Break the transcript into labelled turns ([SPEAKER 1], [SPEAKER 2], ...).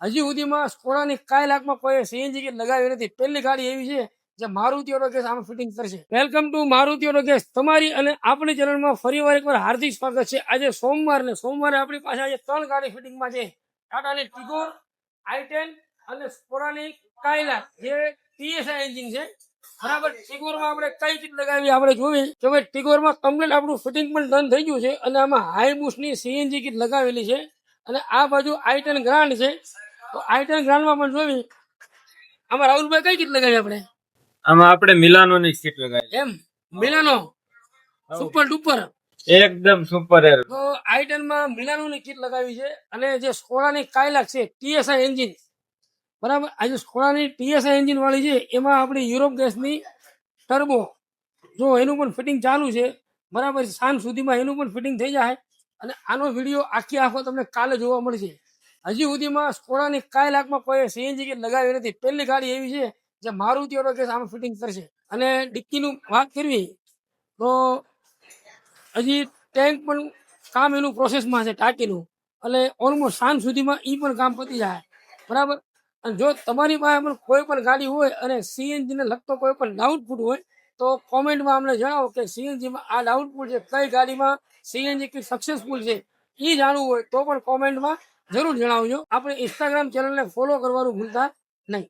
[SPEAKER 1] હજી સુધીમાં સ્કોડાની કાંઈ લાખમાં કોઈ સીએનજી કિટ લગાવી નથી. પહેલી ગાડી એવી છે જે મારુતિ ઓટો ગેસ આમાં ફિટિંગ કરશે. Welcome to Maruti auto gas. તમારી અને આપણી ચેનલમાં ફરીવાર એકવાર હાર્દિક સ્વાગત છે. આજે સોમવારે આપણી પાસે આજે 3 ગાડી ફિટિંગમાં છે. ટાટાની ટિગોર, i10 અને સ્કોડાની કાયલા જે TSI એન્જિન છે. બરાબર. ટિગોરમાં આપણે કઈ કિટ લગાવી આપણે જોવી કે ભાઈ ટિગોરમાં કમ્પ્લીટ આપણું ફિટિંગ પણ ડન થઈ ગયું છે અને આમાં હાઈ બુસ્ટની સીએનજી કિટ લગાવેલી છે. અને આ બાજુ i10 ગ્રાન્ડ છે. તો i10 ગ્રાન્ડમાં પણ જોવી. આમાં રાહુલભાઈ કઈ કિટ લગાવી આપણે?
[SPEAKER 2] આમાં આપણે મિલાનો ની સીટ લગાવી.
[SPEAKER 1] એમ મિલાનો સુપર ડુપર
[SPEAKER 2] એકદમ સુપર એર.
[SPEAKER 1] તો i10 માં મિલાનો ની કિટ લગાવી છે. અને જે સ્કોડાની કાયલાક છે TSI એન્જિન, બરાબર. આજે સ્કોડાની TSI એન્જિન વાળી છે એમાં આપણી યુરોપ ગેસની ટર્બો જો એનું પણ ફિટિંગ ચાલુ છે. બરાબર. સાંજ સુધીમાં એનું પણ ફિટિંગ થઈ જાય. અને આનો વિડીયો આખો તમને કાલે જોવા મળશે. હજી સુધીમાં સ્કોડાની કાંઈ લાખમાં કોઈ સીએનજી કિટ લગાવી નથી. પહેલી ગાડી એવી છે જે મારુતિ ઓટો ગેસ આમાં ફિટિંગ કરશે. અને ડિક્કીનું વાત કરવી તો હજી ટેન્ક પણ કામ એનું પ્રોસેસમાં છે ટાંકીનું. એટલે ઓલમોસ્ટ સાંજ સુધીમાં એ પણ કામ પતી જાય. બરાબર. અને જો તમારી પાસે પણ કોઈ પણ ગાડી હોય અને સીએનજીને લગતો કોઈ પણ ડાઉટફુલ હોય તો કોમેન્ટમાં અમને જણાવો કે સીએનજીમાં આ ડાઉટફુલ છે, કઈ ગાડીમાં સીએનજી કે સક્સેસફુલ છે એ જાણવું હોય તો પણ કોમેન્ટમાં જરૂર જણાવજો. આપણે ઇન્સ્ટાગ્રામ ચેનલને ફોલો કરવાનું ભૂલતા નહીં.